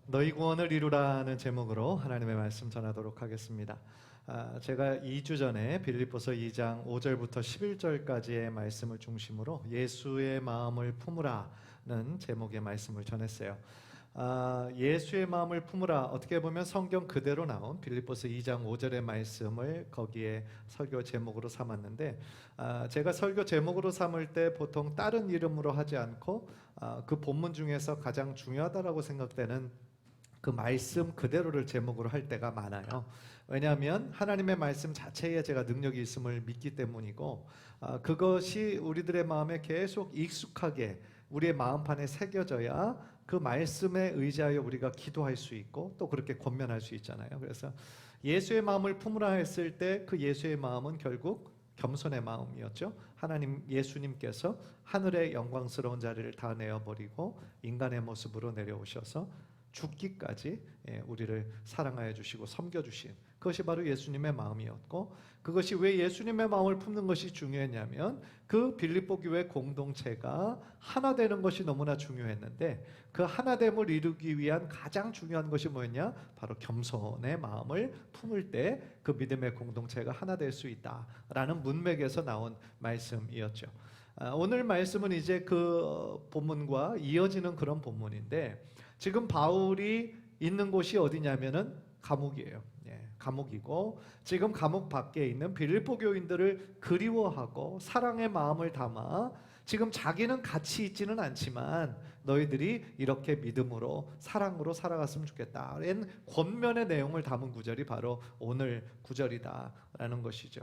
너희 구원을 이루라는 제목으로 하나님의 말씀 전하도록 하겠습니다. 제가 2주 전에 빌립보서 2장 5절부터 11절까지의 말씀을 중심으로 예수의 마음을 품으라는 제목의 말씀을 전했어요. 예수의 마음을 품으라, 어떻게 보면 성경 그대로 나온 빌립보서 2장 5절의 말씀을 거기에 설교 제목으로 삼았는데, 제가 설교 제목으로 삼을 때 보통 다른 이름으로 하지 않고 그 본문 중에서 가장 중요하다라고 생각되는 그 말씀 그대로를 제목으로 할 때가 많아요. 왜냐하면 하나님의 말씀 자체에 제가 능력이 있음을 믿기 때문이고, 그것이 우리들의 마음에 계속 익숙하게 우리의 마음판에 새겨져야 그 말씀에 의지하여 우리가 기도할 수 있고 또 그렇게 권면할 수 있잖아요. 그래서 예수의 마음을 품으라 했을 때 그 예수의 마음은 결국 겸손의 마음이었죠. 하나님, 예수님께서 하늘의 영광스러운 자리를 다 내어버리고 인간의 모습으로 내려오셔서 죽기까지 우리를 사랑하여 주시고 섬겨주신, 그것이 바로 예수님의 마음이었고, 그것이 왜 예수님의 마음을 품는 것이 중요했냐면 그 빌립보 교회 공동체가 하나 되는 것이 너무나 중요했는데, 그 하나됨을 이루기 위한 가장 중요한 것이 뭐였냐? 바로 겸손의 마음을 품을 때 그 믿음의 공동체가 하나 될 수 있다라는 문맥에서 나온 말씀이었죠. 오늘 말씀은 이제 그 본문과 이어지는 그런 본문인데, 지금 바울이 있는 곳이 어디냐면은 감옥이에요. 감옥이고, 지금 감옥 밖에 있는 빌립보 교인들을 그리워하고 사랑의 마음을 담아, 지금 자기는 같이 있지는 않지만 너희들이 이렇게 믿음으로 사랑으로 살아갔으면 좋겠다 라는 권면의 내용을 담은 구절이 바로 오늘 구절이다라는 것이죠.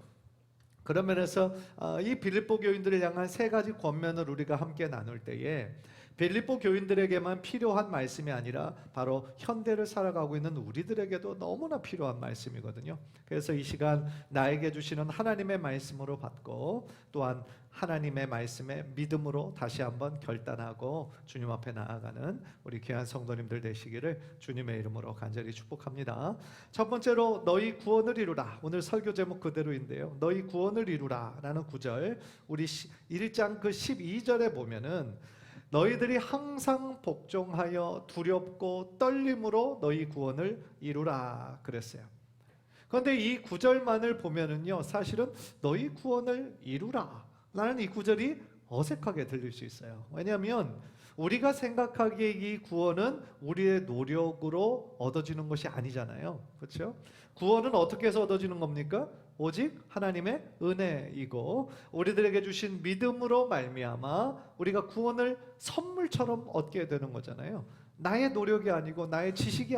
그런 면에서 이 빌립보 교인들을 향한 세 가지 권면을 우리가 함께 나눌 때에, 빌립보 교인들에게만 필요한 말씀이 아니라 바로 현대를 살아가고 있는 우리들에게도 너무나 필요한 말씀이거든요. 그래서 이 시간 나에게 주시는 하나님의 말씀으로 받고, 또한 하나님의 말씀에 믿음으로 다시 한번 결단하고 주님 앞에 나아가는 우리 귀한 성도님들 되시기를 주님의 이름으로 간절히 축복합니다. 첫 번째로 너희 구원을 이루라. 오늘 설교 제목 그대로인데요, 너희 구원을 이루라 라는 구절, 우리 1장 그 12절에 보면은 너희들이 항상 복종하여 두렵고 떨림으로 너희 구원을 이루라 그랬어요. 그런데 이 구절만을 보면은요, 사실은 너희 구원을 이루라 라는 이 구절이 어색하게 들릴 수 있어요. 왜냐하면 우리가 생각하기에 이 구원은 우리의 노력으로 얻어지는 것이 아니잖아요. 그렇죠? 구원은 어떻게 해서 얻어지는 겁니까? 오직 하나님의 은혜이고, 우리들에게 주신 믿음으로 말미암아 우리가 구원을 선물처럼 얻게 되는 거잖아요. 나의 노력이 아니고 나의 지식이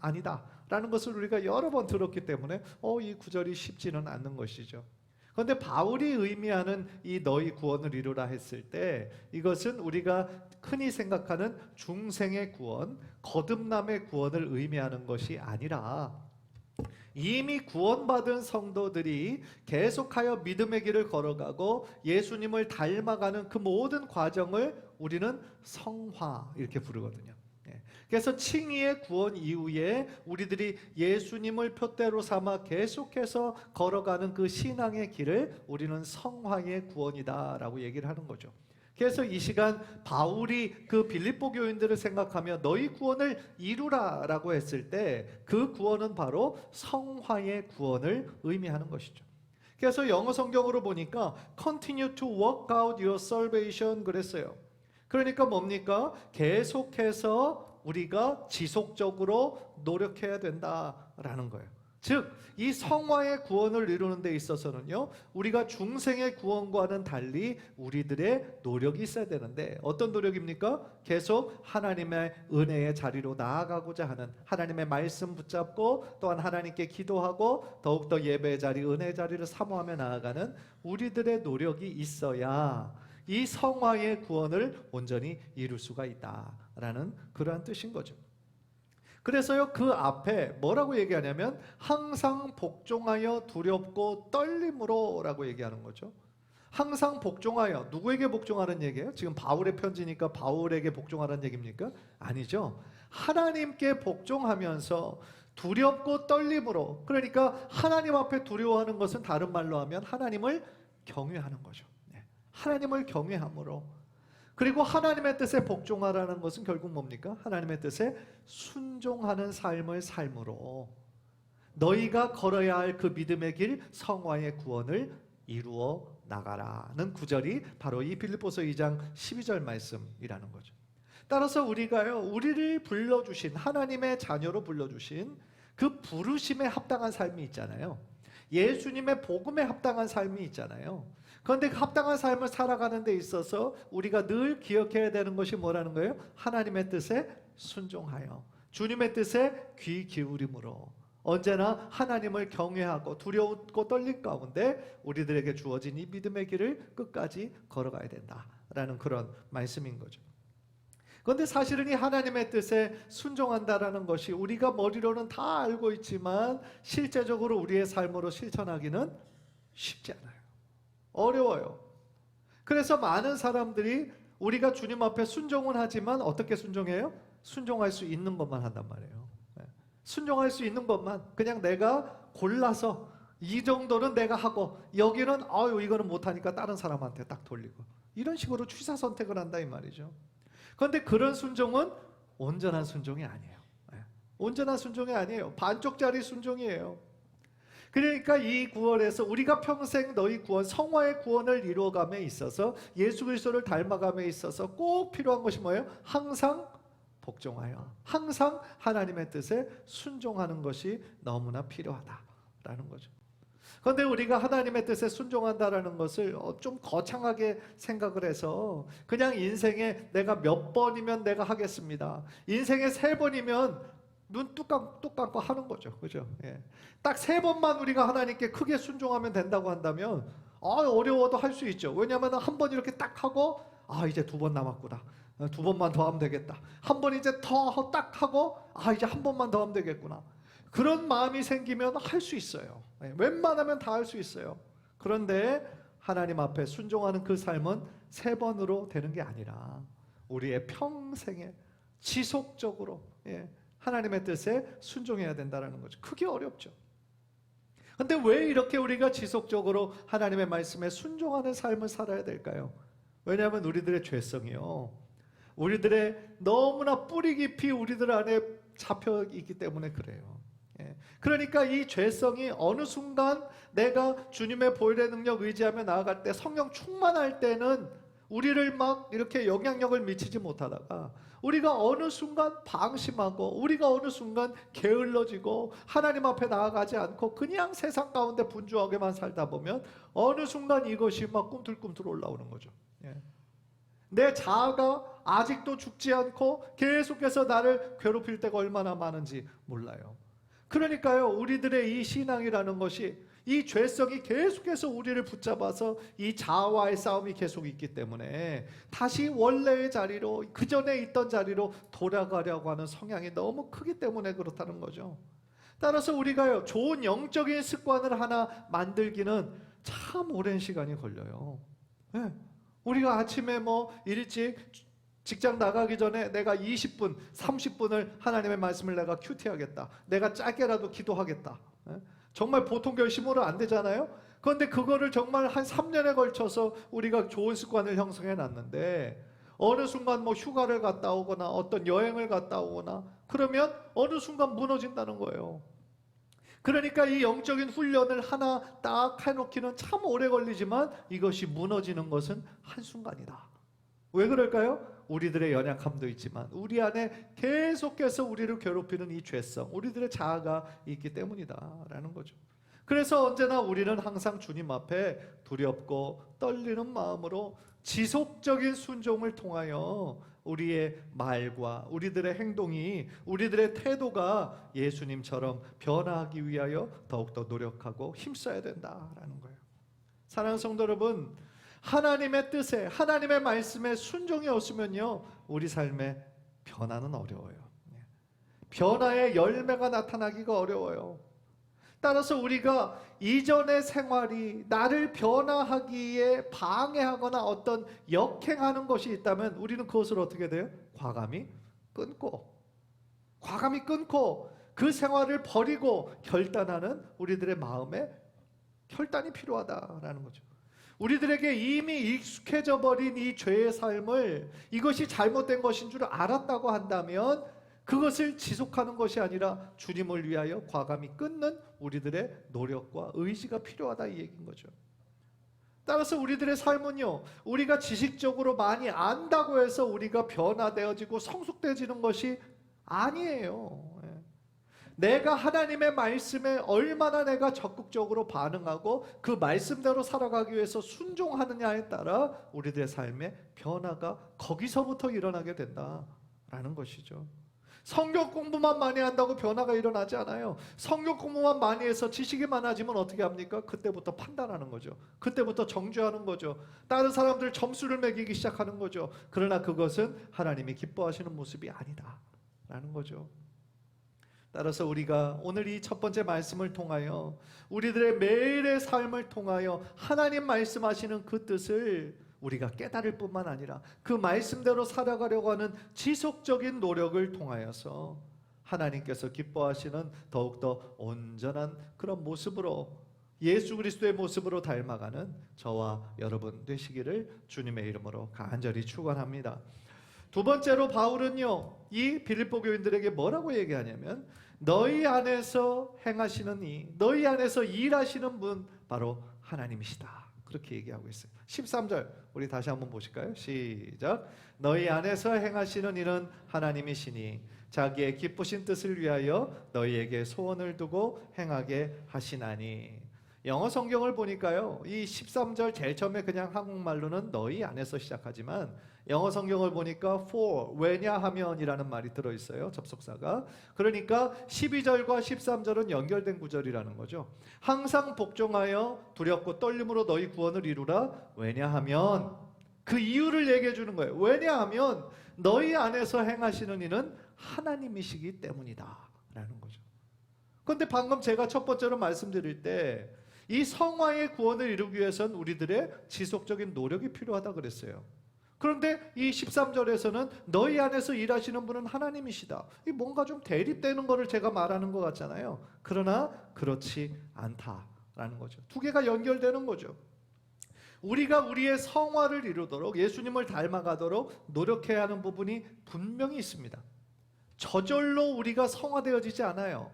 아니다 라는 것을 우리가 여러 번 들었기 때문에 이 구절이 쉽지는 않는 것이죠. 그런데 바울이 의미하는 이 너희 구원을 이루라 했을 때, 이것은 우리가 흔히 생각하는 중생의 구원, 거듭남의 구원을 의미하는 것이 아니라, 이미 구원받은 성도들이 계속하여 믿음의 길을 걸어가고 예수님을 닮아가는 그 모든 과정을 우리는 성화 이렇게 부르거든요. 그래서 칭의의 구원 이후에 우리들이 예수님을 표대로 삼아 계속해서 걸어가는 그 신앙의 길을 우리는 성화의 구원이다라고 얘기를 하는 거죠. 그래서 이 시간 바울이 그 빌립보 교인들을 생각하며 너희 구원을 이루라라고 했을 때, 그 구원은 바로 성화의 구원을 의미하는 것이죠. 그래서 영어 성경으로 보니까 continue to work out your salvation 그랬어요. 그러니까 뭡니까? 계속해서 우리가 지속적으로 노력해야 된다라는 거예요. 즉, 이 성화의 구원을 이루는 데 있어서는요, 우리가 중생의 구원과는 달리 우리들의 노력이 있어야 되는데, 어떤 노력입니까? 계속 하나님의 은혜의 자리로 나아가고자 하는, 하나님의 말씀 붙잡고 또한 하나님께 기도하고 더욱더 예배의 자리, 은혜의 자리를 사모하며 나아가는 우리들의 노력이 있어야 이 성화의 구원을 온전히 이룰 수가 있다라는 그러한 뜻인 거죠. 그래서요, 그 앞에 뭐라고 얘기하냐면 항상 복종하여 두렵고 떨림으로 라고 얘기하는 거죠. 항상 복종하여, 누구에게 복종하는 얘기예요? 지금 바울의 편지니까 바울에게 복종하라는 얘기입니까? 아니죠. 하나님께 복종하면서 두렵고 떨림으로, 그러니까 하나님 앞에 두려워하는 것은 다른 말로 하면 하나님을 경외하는 거죠. 하나님을 경외함으로, 그리고 하나님의 뜻에 복종하라는 것은 결국 뭡니까? 하나님의 뜻에 순종하는 삶을 삶으로 너희가 걸어야 할 그 믿음의 길 성화의 구원을 이루어 나가라는 구절이 바로 이 빌립보서 2장 12절 말씀이라는 거죠. 따라서 우리가요, 우리를 불러주신, 하나님의 자녀로 불러주신 그 부르심에 합당한 삶이 있잖아요. 예수님의 복음에 합당한 삶이 있잖아요. 그런데 그 합당한 삶을 살아가는 데 있어서 우리가 늘 기억해야 되는 것이 뭐라는 거예요? 하나님의 뜻에 순종하여 주님의 뜻에 귀 기울임으로 언제나 하나님을 경외하고 두려웠고 떨림 가운데 우리들에게 주어진 이 믿음의 길을 끝까지 걸어가야 된다라는 그런 말씀인 거죠. 그런데 사실은 이 하나님의 뜻에 순종한다라는 것이 우리가 머리로는 다 알고 있지만 실제적으로 우리의 삶으로 실천하기는 쉽지 않아요. 어려워요. 그래서 많은 사람들이 우리가 주님 앞에 순종은 하지만 어떻게 순종해요? 순종할 수 있는 것만 한단 말이에요. 순종할 수 있는 것만, 그냥 내가 골라서 이 정도는 내가 하고 여기는 이거는 못하니까 다른 사람한테 딱 돌리고 이런 식으로 취사 선택을 한다 이 말이죠. 그런데 그런 순종은 온전한 순종이 아니에요. 온전한 순종이 아니에요. 반쪽짜리 순종이에요. 그러니까 이 구원에서 우리가 평생 너희 구원, 성화의 구원을 이루어감에 있어서 예수 그리스도를 닮아감에 있어서 꼭 필요한 것이 뭐예요? 항상 복종하여 항상 하나님의 뜻에 순종하는 것이 너무나 필요하다라는 거죠. 그런데 우리가 하나님의 뜻에 순종한다라는 것을 좀 거창하게 생각을 해서 그냥 인생에 내가 몇 번이면 내가 하겠습니다. 인생에 3번이면 눈 뚝 감고 하는 거죠. 그죠? 예. 딱 3번만 우리가 하나님께 크게 순종하면 된다고 한다면 어려워도 할 수 있죠. 왜냐하면 한 번 이렇게 딱 하고 이제 2번 남았구나. 2번만 더 하면 되겠다. 한 번 이제 더 딱 하고 이제 한 번만 더 하면 되겠구나. 그런 마음이 생기면 할 수 있어요. 웬만하면 다 할 수 있어요. 그런데 하나님 앞에 순종하는 그 삶은 3번으로 되는 게 아니라 우리의 평생에 지속적으로 하나님의 뜻에 순종해야 된다는 거죠. 그게 어렵죠. 그런데 왜 이렇게 우리가 지속적으로 하나님의 말씀에 순종하는 삶을 살아야 될까요? 왜냐하면 우리들의 죄성이요, 우리들의 너무나 뿌리 깊이 우리들 안에 잡혀 있기 때문에 그래요. 그러니까 이 죄성이 어느 순간 내가 주님의 보혈의 능력 의지하며 나아갈 때, 성령 충만할 때는 우리를 막 이렇게 영향력을 미치지 못하다가 우리가 어느 순간 방심하고 우리가 어느 순간 게을러지고 하나님 앞에 나아가지 않고 그냥 세상 가운데 분주하게만 살다 보면 어느 순간 이것이 막 꿈틀꿈틀 올라오는 거죠. 내 자아가 아직도 죽지 않고 계속해서 나를 괴롭힐 때가 얼마나 많은지 몰라요. 그러니까요, 우리들의 이 신앙이라는 것이 이 죄성이 계속해서 우리를 붙잡아서 이 자아와의 싸움이 계속 있기 때문에 다시 원래의 자리로, 그 전에 있던 자리로 돌아가려고 하는 성향이 너무 크기 때문에 그렇다는 거죠. 따라서 우리가요, 좋은 영적인 습관을 하나 만들기는 참 오랜 시간이 걸려요. 우리가 아침에 일찍 직장 나가기 전에 내가 20분, 30분을 하나님의 말씀을 내가 큐티하겠다. 내가 짧게라도 기도하겠다. 정말 보통 결심으로 안 되잖아요. 그런데 그거를 정말 한 3년에 걸쳐서 우리가 좋은 습관을 형성해 놨는데 어느 순간 휴가를 갔다 오거나 어떤 여행을 갔다 오거나 그러면 어느 순간 무너진다는 거예요. 그러니까 이 영적인 훈련을 하나 딱 해놓기는 참 오래 걸리지만 이것이 무너지는 것은 한순간이다. 왜 그럴까요? 우리들의 연약함도 있지만 우리 안에 계속해서 우리를 괴롭히는 이 죄성, 우리들의 자아가 있기 때문이다라는 거죠. 그래서 언제나 우리는 항상 주님 앞에 두렵고 떨리는 마음으로 지속적인 순종을 통하여 우리의 말과 우리들의 행동이, 우리들의 태도가 예수님처럼 변화하기 위하여 더욱더 노력하고 힘써야 된다라는 거예요. 사랑하는 성도 여러분, 하나님의 뜻에, 하나님의 말씀에 순종이 없으면요, 우리 삶의 변화는 어려워요. 변화의 열매가 나타나기가 어려워요. 따라서 우리가 이전의 생활이 나를 변화하기에 방해하거나 어떤 역행하는 것이 있다면 우리는 그것을 어떻게 돼요? 과감히 끊고 그 생활을 버리고 결단하는 우리들의 마음에 결단이 필요하다라는 거죠. 우리들에게 이미 익숙해져 버린 이 죄의 삶을 이것이 잘못된 것인 줄 알았다고 한다면 그것을 지속하는 것이 아니라 주님을 위하여 과감히 끊는 우리들의 노력과 의지가 필요하다 이 얘기인 거죠. 따라서 우리들의 삶은요, 우리가 지식적으로 많이 안다고 해서 우리가 변화되어지고 성숙되어지는 것이 아니에요. 내가 하나님의 말씀에 얼마나 내가 적극적으로 반응하고 그 말씀대로 살아가기 위해서 순종하느냐에 따라 우리들의 삶의 변화가 거기서부터 일어나게 된다라는 것이죠. 성경 공부만 많이 한다고 변화가 일어나지 않아요. 성경 공부만 많이 해서 지식이 많아지면 어떻게 합니까? 그때부터 판단하는 거죠. 그때부터 정죄하는 거죠. 다른 사람들 점수를 매기기 시작하는 거죠. 그러나 그것은 하나님이 기뻐하시는 모습이 아니다라는 거죠. 따라서 우리가 오늘 이 첫 번째 말씀을 통하여 우리들의 매일의 삶을 통하여 하나님 말씀하시는 그 뜻을 우리가 깨달을 뿐만 아니라 그 말씀대로 살아가려고 하는 지속적인 노력을 통하여서 하나님께서 기뻐하시는 더욱더 온전한 그런 모습으로 예수 그리스도의 모습으로 닮아가는 저와 여러분 되시기를 주님의 이름으로 간절히 축원합니다. 두 번째로 바울은요, 이 빌립보 교인들에게 뭐라고 얘기하냐면 너희 안에서 행하시는 너희 안에서 일하시는 분 바로 하나님이시다, 그렇게 얘기하고 있어요. 13절 우리 다시 한번 보실까요? 시작. 너희 안에서 행하시는 일은 하나님이시니 자기의 기쁘신 뜻을 위하여 너희에게 소원을 두고 행하게 하시나니. 영어 성경을 보니까요, 이 13절 제일 처음에 그냥 한국말로는 너희 안에서 시작하지만 영어 성경을 보니까 for, 왜냐하면이라는 말이 들어있어요. 접속사가. 그러니까 12절과 13절은 연결된 구절이라는 거죠. 항상 복종하여 두렵고 떨림으로 너희 구원을 이루라. 왜냐하면, 그 이유를 얘기해 주는 거예요. 왜냐하면 너희 안에서 행하시는 이는 하나님이시기 때문이다 라는 거죠. 그런데 방금 제가 첫 번째로 말씀드릴 때 이 성화의 구원을 이루기 위해서는 우리들의 지속적인 노력이 필요하다 그랬어요. 그런데 이 13절에서는 너희 안에서 일하시는 분은 하나님이시다. 이 뭔가 좀 대립되는 거를 제가 말하는 것 같잖아요. 그러나 그렇지 않다라는 거죠. 두 개가 연결되는 거죠. 우리가 우리의 성화를 이루도록 예수님을 닮아가도록 노력해야 하는 부분이 분명히 있습니다. 저절로 우리가 성화되어지지 않아요.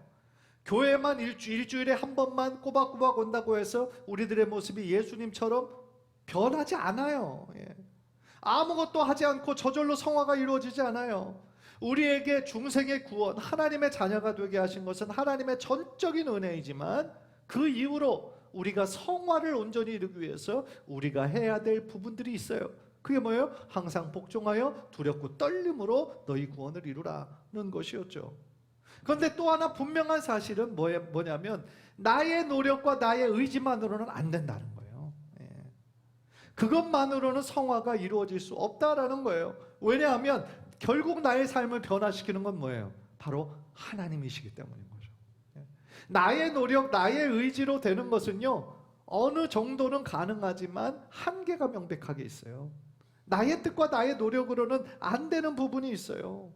교회만 일주일에 한 번만 꼬박꼬박 온다고 해서 우리들의 모습이 예수님처럼 변하지 않아요. 아무것도 하지 않고 저절로 성화가 이루어지지 않아요. 우리에게 중생의 구원, 하나님의 자녀가 되게 하신 것은 하나님의 전적인 은혜이지만 그 이후로 우리가 성화를 온전히 이루기 위해서 우리가 해야 될 부분들이 있어요. 그게 뭐예요? 항상 복종하여 두렵고 떨림으로 너희 구원을 이루라는 것이었죠. 그런데 또 하나 분명한 사실은 뭐냐면 나의 노력과 나의 의지만으로는 안 된다는 거예요. 그것만으로는 성화가 이루어질 수 없다라는 거예요. 왜냐하면 결국 나의 삶을 변화시키는 건 뭐예요? 바로 하나님이시기 때문인 거죠. 나의 노력, 나의 의지로 되는 것은요, 어느 정도는 가능하지만 한계가 명백하게 있어요. 나의 뜻과 나의 노력으로는 안 되는 부분이 있어요.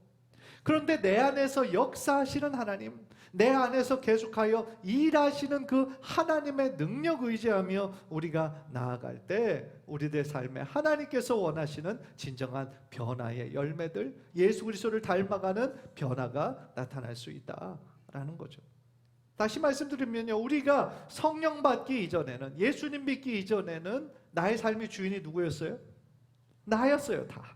그런데 내 안에서 역사하시는 하나님, 내 안에서 계속하여 일하시는 그 하나님의 능력 의지하며 우리가 나아갈 때 우리들의 삶에 하나님께서 원하시는 진정한 변화의 열매들, 예수 그리스도를 닮아가는 변화가 나타날 수 있다라는 거죠. 다시 말씀드리면요, 우리가 성령 받기 이전에는, 예수님 믿기 이전에는 나의 삶의 주인이 누구였어요? 나였어요. 다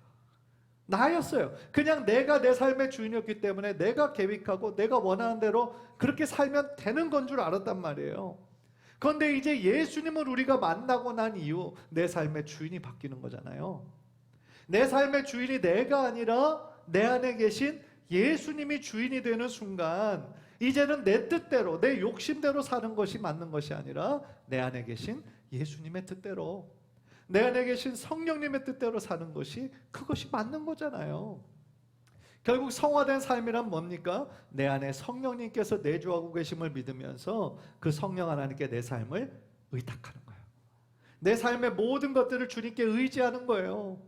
나였어요. 그냥 내가 내 삶의 주인이었기 때문에 내가 계획하고 내가 원하는 대로 그렇게 살면 되는 건 줄 알았단 말이에요. 그런데 이제 예수님을 우리가 만나고 난 이후 내 삶의 주인이 바뀌는 거잖아요. 내 삶의 주인이 내가 아니라 내 안에 계신 예수님이 주인이 되는 순간 이제는 내 뜻대로, 내 욕심대로 사는 것이 맞는 것이 아니라 내 안에 계신 예수님의 뜻대로, 내 안에 계신 성령님의 뜻대로 사는 것이, 그것이 맞는 거잖아요. 결국 성화된 삶이란 뭡니까? 내 안에 성령님께서 내주하고 계심을 믿으면서 그 성령 하나님께 내 삶을 의탁하는 거예요. 내 삶의 모든 것들을 주님께 의지하는 거예요.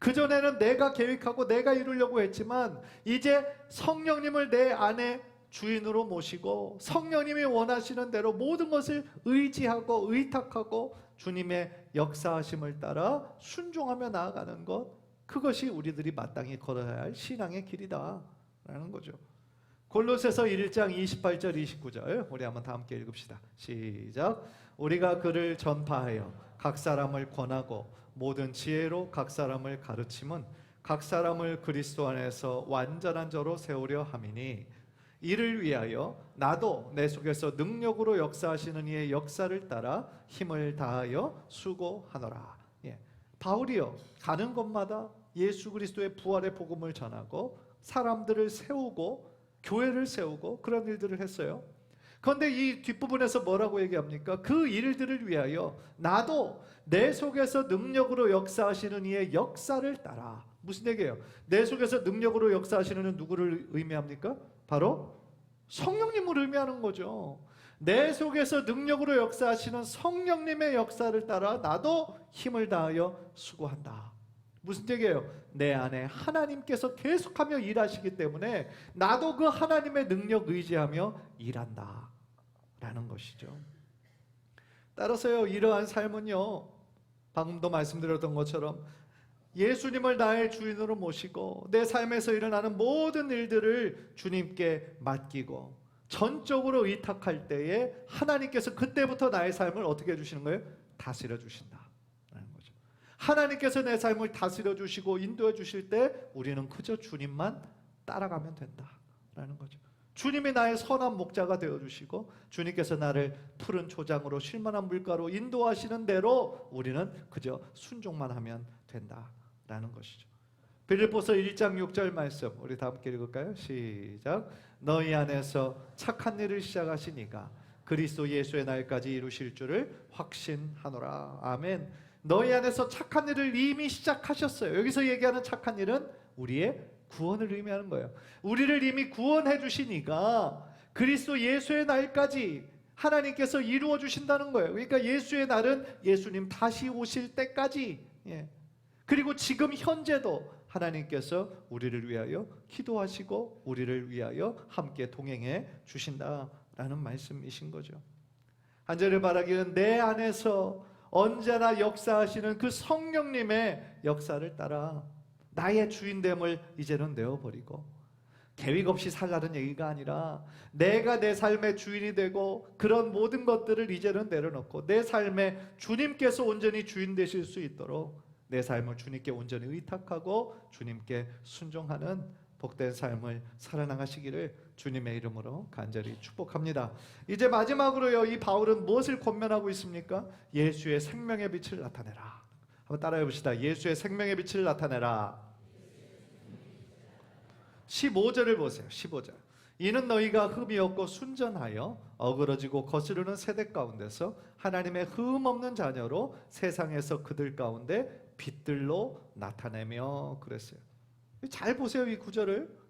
그전에는 내가 계획하고 내가 이루려고 했지만 이제 성령님을 내 안에 주인으로 모시고 성령님이 원하시는 대로 모든 것을 의지하고 의탁하고 주님의 역사하심을 따라 순종하며 나아가는 것, 그것이 우리들이 마땅히 걸어야 할 신앙의 길이다 라는 거죠. 골로새서 1장 28절 29절 우리 한번 다 함께 읽읍시다. 시작. 우리가 그를 전파하여 각 사람을 권하고 모든 지혜로 각 사람을 가르침은 각 사람을 그리스도 안에서 완전한 자로 세우려 함이니 이를 위하여 나도 내 속에서 능력으로 역사하시는 이의 역사를 따라 힘을 다하여 수고하노라. 바울이요, 가는 곳마다 예수 그리스도의 부활의 복음을 전하고 사람들을 세우고 교회를 세우고 그런 일들을 했어요. 그런데 이 뒷부분에서 뭐라고 얘기합니까? 그 일들을 위하여 나도 내 속에서 능력으로 역사하시는 이의 역사를 따라. 무슨 얘기예요? 내 속에서 능력으로 역사하시는 이는 누구를 의미합니까? 바로 성령님을 의미하는 거죠. 내 속에서 능력으로 역사하시는 성령님의 역사를 따라 나도 힘을 다하여 수고한다. 무슨 얘기예요? 내 안에 하나님께서 계속하며 일하시기 때문에 나도 그 하나님의 능력 의지하며 일한다 라는 것이죠. 따라서요, 이러한 삶은요, 방금도 말씀드렸던 것처럼 예수님을 나의 주인으로 모시고 내 삶에서 일어나는 모든 일들을 주님께 맡기고 전적으로 의탁할 때에 하나님께서 그때부터 나의 삶을 어떻게 해주시는 거예요? 다스려 주신다 라는 거죠. 하나님께서 내 삶을 다스려 주시고 인도해 주실 때 우리는 그저 주님만 따라가면 된다 라는 거죠. 주님이 나의 선한 목자가 되어주시고 주님께서 나를 푸른 초장으로 쉴만한 물가로 인도하시는 대로 우리는 그저 순종만 하면 된다라는 것이죠. 빌립보서 1장 6절 말씀 우리 다 함께 읽을까요? 시작. 너희 안에서 착한 일을 시작하신 이가 그리스도 예수의 날까지 이루실 줄을 확신하노라. 아멘. 너희 안에서 착한 일을 이미 시작하셨어요. 여기서 얘기하는 착한 일은 우리의 구원을 의미하는 거예요. 우리를 이미 구원해 주신 이가 그리스도 예수의 날까지 하나님께서 이루어 주신다는 거예요. 그러니까 예수의 날은 예수님 다시 오실 때까지, 그리고 지금 현재도 하나님께서 우리를 위하여 기도하시고 우리를 위하여 함께 동행해 주신다라는 말씀이신 거죠. 한 절을 바라기는 내 안에서 언제나 역사하시는 그 성령님의 역사를 따라 나의 주인됨을 이제는 내어버리고 계획 없이 살라는 얘기가 아니라 내가 내 삶의 주인이 되고 그런 모든 것들을 이제는 내려놓고 내 삶에 주님께서 온전히 주인 되실 수 있도록 내 삶을 주님께 온전히 의탁하고 주님께 순종하는 복된 삶을 살아나가시기를 주님의 이름으로 간절히 축복합니다. 이제 마지막으로요, 이 바울은 무엇을 권면하고 있습니까? 예수의 생명의 빛을 나타내라. 한번 따라해 봅시다. 예수의 생명의 빛을 나타내라. 15절을 보세요. 15절. 이는 너희가 흠이 없고 순전하여 어그러지고 거스르는 세대 가운데서 하나님의 흠 없는 자녀로 세상에서 그들 가운데 빛들로 나타내며 그랬어요. 잘 보세요, 이 구절을.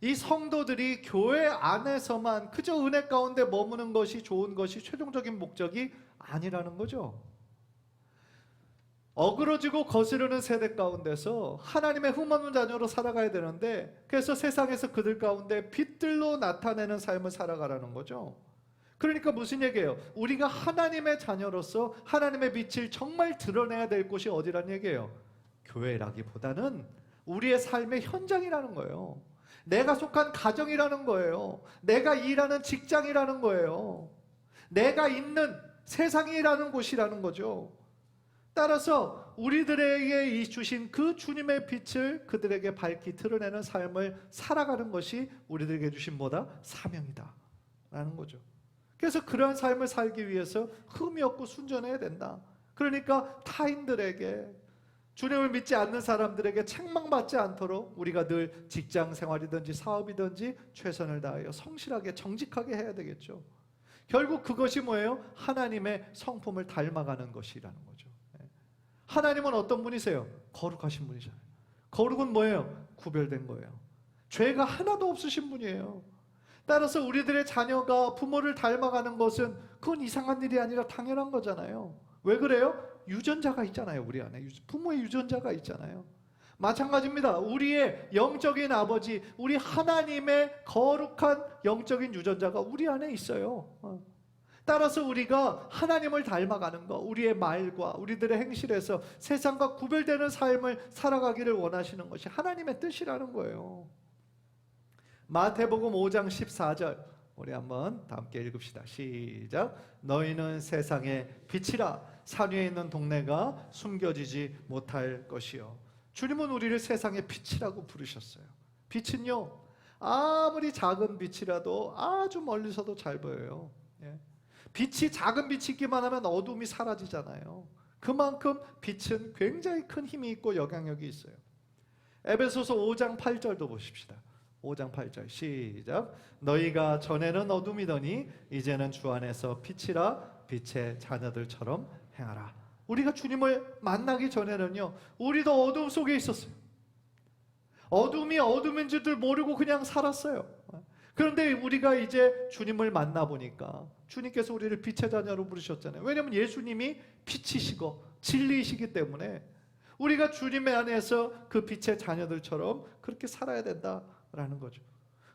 이 성도들이 교회 안에서만 그저 은혜 가운데 머무는 것이 좋은 것이 최종적인 목적이 아니라는 거죠. 어그러지고 거스르는 세대 가운데서 하나님의 흠 없는 자녀로 살아가야 되는데, 그래서 세상에서 그들 가운데 빛들로 나타내는 삶을 살아가라는 거죠. 그러니까 무슨 얘기예요? 우리가 하나님의 자녀로서 하나님의 빛을 정말 드러내야 될 곳이 어디란 얘기예요? 교회라기보다는 우리의 삶의 현장이라는 거예요. 내가 속한 가정이라는 거예요. 내가 일하는 직장이라는 거예요. 내가 있는 세상이라는 곳이라는 거죠. 따라서 우리들에게 주신 그 주님의 빛을 그들에게 밝히 드러내는 삶을 살아가는 것이 우리들에게 주신 뭐다? 사명이다 라는 거죠. 그래서 그러한 삶을 살기 위해서 흠이 없고 순전해야 된다. 그러니까 타인들에게, 주님을 믿지 않는 사람들에게 책망받지 않도록 우리가 늘 직장 생활이든지 사업이든지 최선을 다하여 성실하게 정직하게 해야 되겠죠. 결국 그것이 뭐예요? 하나님의 성품을 닮아가는 것이라는 거죠. 하나님은 어떤 분이세요? 거룩하신 분이잖아요. 거룩은 뭐예요? 구별된 거예요. 죄가 하나도 없으신 분이에요. 따라서 우리들의 자녀가 부모를 닮아가는 것은 그건 이상한 일이 아니라 당연한 거잖아요. 왜 그래요? 유전자가 있잖아요. 우리 안에 부모의 유전자가 있잖아요. 마찬가지입니다. 우리의 영적인 아버지, 우리 하나님의 거룩한 영적인 유전자가 우리 안에 있어요. 따라서 우리가 하나님을 닮아가는 것, 우리의 말과 우리들의 행실에서 세상과 구별되는 삶을 살아가기를 원하시는 것이 하나님의 뜻이라는 거예요. 마태복음 5장 14절 우리 한번 다 함께 읽읍시다. 시작. 너희는 세상의 빛이라. 산 위에 있는 동네가 숨겨지지 못할 것이요. 주님은 우리를 세상의 빛이라고 부르셨어요. 빛은요, 아무리 작은 빛이라도 아주 멀리서도 잘 보여요. 예. 빛이 작은 빛이 있기만 하면 어둠이 사라지잖아요. 그만큼 빛은 굉장히 큰 힘이 있고 영향력이 있어요. 에베소서 5장 8절도 보십시다. 5장 8절 시작. 너희가 전에는 어둠이더니 이제는 주 안에서 빛이라. 빛의 자녀들처럼 행하라. 우리가 주님을 만나기 전에는요, 우리도 어둠 속에 있었어요. 어둠이 어둠인 줄도 모르고 그냥 살았어요. 그런데 우리가 이제 주님을 만나보니까 주님께서 우리를 빛의 자녀로 부르셨잖아요. 왜냐하면 예수님이 빛이시고 진리이시기 때문에 우리가 주님의 안에서 그 빛의 자녀들처럼 그렇게 살아야 된다라는 거죠.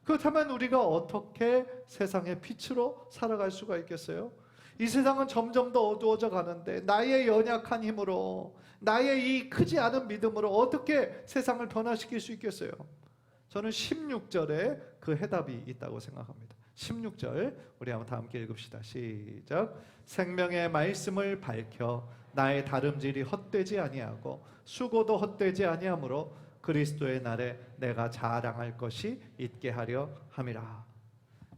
그렇다면 우리가 어떻게 세상의 빛으로 살아갈 수가 있겠어요? 이 세상은 점점 더 어두워져 가는데 나의 연약한 힘으로, 나의 이 크지 않은 믿음으로 어떻게 세상을 변화시킬 수 있겠어요? 저는 16절에 그 해답이 있다고 생각합니다. 16절 우리 한번 다 함께 읽읍시다. 시작. 생명의 말씀을 밝혀 나의 다름질이 헛되지 아니하고 수고도 헛되지 아니하므로 그리스도의 날에 내가 자랑할 것이 있게 하려 함이라.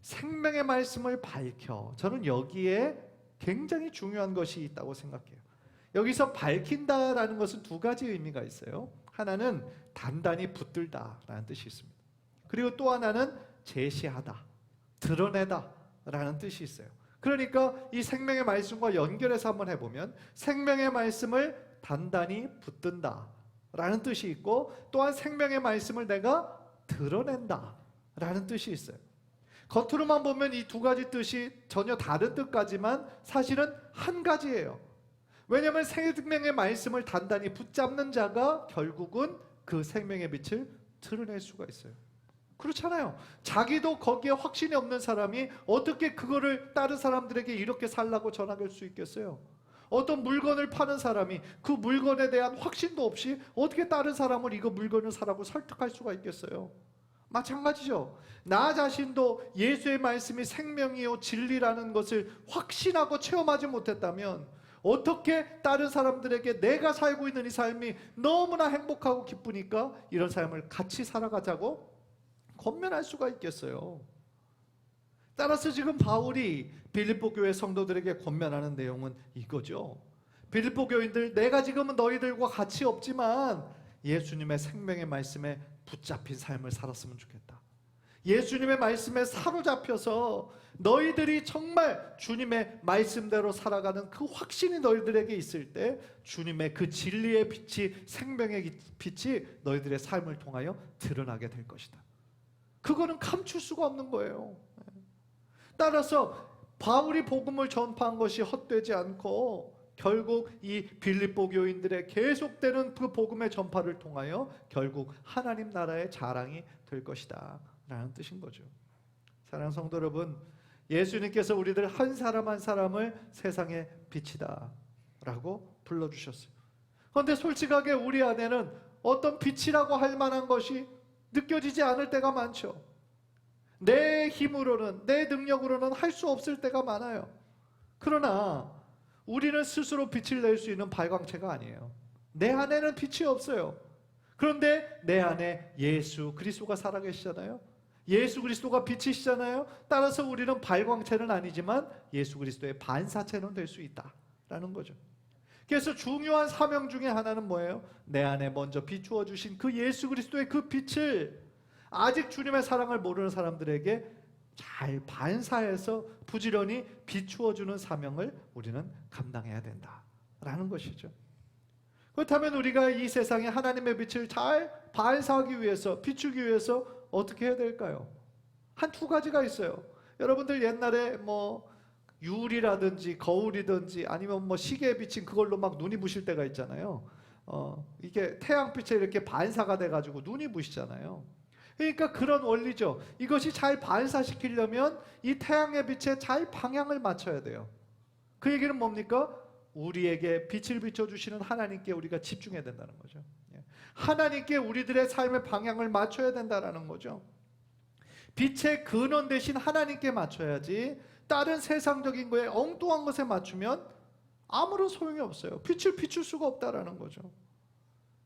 생명의 말씀을 밝혀. 저는 여기에 굉장히 중요한 것이 있다고 생각해요. 여기서 밝힌다라는 것은 두 가지 의미가 있어요. 하나는 단단히 붙들다라는 뜻이 있습니다. 그리고 또 하나는 제시하다, 드러내다라는 뜻이 있어요. 그러니까 이 생명의 말씀과 연결해서 한번 해보면 생명의 말씀을 단단히 붙든다라는 뜻이 있고 또한 생명의 말씀을 내가 드러낸다라는 뜻이 있어요. 겉으로만 보면 이 두 가지 뜻이 전혀 다른 뜻까지만 사실은 한 가지예요. 왜냐하면 생명의 말씀을 단단히 붙잡는 자가 결국은 그 생명의 빛을 드러낼 수가 있어요. 그렇잖아요. 자기도 거기에 확신이 없는 사람이 어떻게 그거를 다른 사람들에게 이렇게 살라고 전할 수 있겠어요? 어떤 물건을 파는 사람이 그 물건에 대한 확신도 없이 어떻게 다른 사람을 이거 물건을 사라고 설득할 수가 있겠어요? 마찬가지죠. 나 자신도 예수의 말씀이 생명이요 진리라는 것을 확신하고 체험하지 못했다면 어떻게 다른 사람들에게 내가 살고 있는 이 삶이 너무나 행복하고 기쁘니까 이런 삶을 같이 살아가자고 권면할 수가 있겠어요? 따라서 지금 바울이 빌립보 교회 성도들에게 권면하는 내용은 이거죠. 빌립보 교인들, 내가 지금은 너희들과 같이 없지만 예수님의 생명의 말씀에 붙잡힌 삶을 살았으면 좋겠다. 예수님의 말씀에 사로잡혀서 너희들이 정말 주님의 말씀대로 살아가는 그 확신이 너희들에게 있을 때 주님의 그 진리의 빛이, 생명의 빛이 너희들의 삶을 통하여 드러나게 될 것이다. 그거는 감출 수가 없는 거예요. 따라서 바울이 복음을 전파한 것이 헛되지 않고 결국 이 빌립보 교인들의 계속되는 그 복음의 전파를 통하여 결국 하나님 나라의 자랑이 될 것이다 라는 뜻인 거죠. 사랑하는 성도 여러분, 예수님께서 우리들 한 사람 한 사람을 세상의 빛이다 라고 불러주셨어요. 그런데 솔직하게 우리 안에는 어떤 빛이라고 할 만한 것이 느껴지지 않을 때가 많죠. 내 힘으로는, 내 능력으로는 할 수 없을 때가 많아요. 그러나 우리는 스스로 빛을 낼 수 있는 발광체가 아니에요. 내 안에는 빛이 없어요. 그런데 내 안에 예수 그리스도가 살아계시잖아요. 예수 그리스도가 빛이시잖아요. 따라서 우리는 발광체는 아니지만 예수 그리스도의 반사체는 될 수 있다라는 거죠. 그래서 중요한 사명 중에 하나는 뭐예요? 내 안에 먼저 비추어 주신 그 예수 그리스도의 그 빛을 아직 주님의 사랑을 모르는 사람들에게 잘 반사해서 부지런히 비추어주는 사명을 우리는 감당해야 된다라는 것이죠. 그렇다면 우리가 이 세상에 하나님의 빛을 잘 반사하기 위해서, 비추기 위해서 어떻게 해야 될까요? 한 두 가지가 있어요. 여러분들 옛날에 뭐 유리라든지 거울이든지 아니면 뭐 시계에 비친 그걸로 막 눈이 부실 때가 있잖아요. 이게 태양빛에 이렇게 반사가 돼가지고 눈이 부시잖아요. 그러니까 그런 원리죠. 이것이 잘 반사시키려면 이 태양의 빛에 잘 방향을 맞춰야 돼요. 그 얘기는 뭡니까? 우리에게 빛을 비춰주시는 하나님께 우리가 집중해야 된다는 거죠. 하나님께 우리들의 삶의 방향을 맞춰야 된다는 거죠. 빛의 근원 대신 하나님께 맞춰야지 다른 세상적인 거에 엉뚱한 것에 맞추면 아무런 소용이 없어요. 빛을 비출 수가 없다라는 거죠.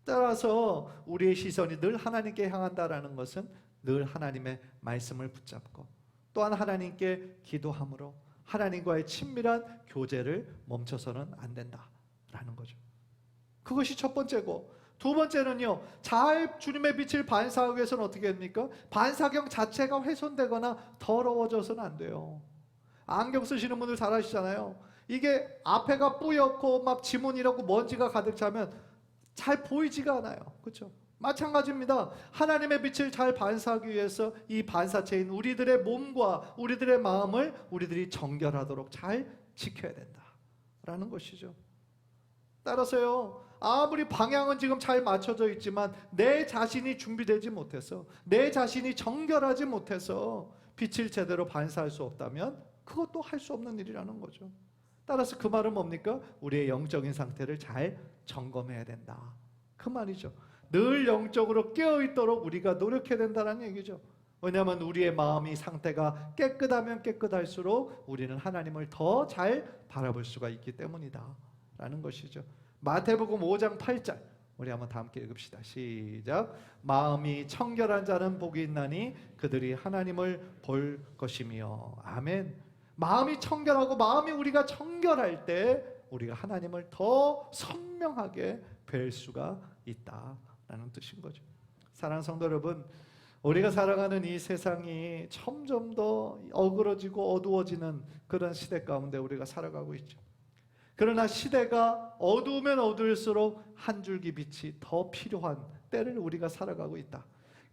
따라서 우리의 시선이 늘 하나님께 향한다라는 것은 늘 하나님의 말씀을 붙잡고 또한 하나님께 기도함으로 하나님과의 친밀한 교제를 멈춰서는 안 된다라는 거죠. 그것이 첫 번째고, 두 번째는요, 잘 주님의 빛을 반사하기 위해서는 어떻게 합니까? 반사경 자체가 훼손되거나 더러워져서는 안 돼요. 안경 쓰시는 분들 잘 아시잖아요. 이게 앞에가 뿌옇고 막 지문이라고 먼지가 가득 차면 잘 보이지가 않아요. 그렇죠? 마찬가지입니다. 하나님의 빛을 잘 반사하기 위해서 이 반사체인 우리들의 몸과 우리들의 마음을 우리들이 정결하도록 잘 지켜야 된다라는 것이죠. 따라서요, 아무리 방향은 지금 잘 맞춰져 있지만 내 자신이 준비되지 못해서, 내 자신이 정결하지 못해서 빛을 제대로 반사할 수 없다면 그것도 할 수 없는 일이라는 거죠. 따라서 그 말은 뭡니까? 우리의 영적인 상태를 잘 점검해야 된다, 그 말이죠. 늘 영적으로 깨어있도록 우리가 노력해야 된다는 얘기죠. 왜냐하면 우리의 마음이 상태가 깨끗하면 깨끗할수록 우리는 하나님을 더 잘 바라볼 수가 있기 때문이다 라는 것이죠. 마태복음 5장 8절 우리 한번 다 함께 읽읍시다. 시작. 마음이 청결한 자는 복이 있나니 그들이 하나님을 볼 것이며. 아멘. 마음이 청결하고 마음이 우리가 청결할 때 우리가 하나님을 더 선명하게 뵐 수가 있다라는 뜻인 거죠. 사랑하는 성도 여러분, 우리가 살아가는 이 세상이 점점 더 어그러지고 어두워지는 그런 시대 가운데 우리가 살아가고 있죠. 그러나 시대가 어두우면 어두울수록 한 줄기 빛이 더 필요한 때를 우리가 살아가고 있다.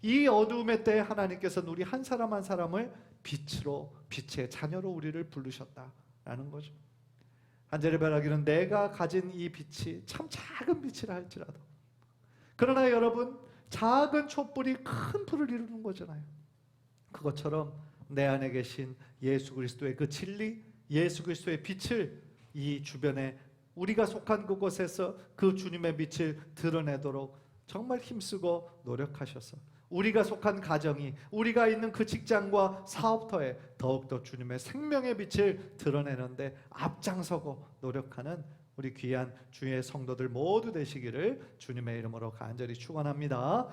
이 어두움의 때에 하나님께서는 우리 한 사람 한 사람을 빛으로, 빛의 자녀로 우리를 부르셨다라는 거죠. 한절의 벼락이는 내가 가진 이 빛이 참 작은 빛이라 할지라도, 그러나 여러분, 작은 촛불이 큰 불을 이루는 거잖아요. 그것처럼 내 안에 계신 예수 그리스도의 그 진리, 예수 그리스도의 빛을 이 주변에 우리가 속한 그곳에서 그 주님의 빛을 드러내도록 정말 힘쓰고 노력하셔서 우리가 속한 가정이, 우리가 있는 그 직장과 사업터에 더욱더 주님의 생명의 빛을 드러내는데 앞장서고 노력하는 우리 귀한 주의 성도들 모두 되시기를 주님의 이름으로 간절히 축원합니다.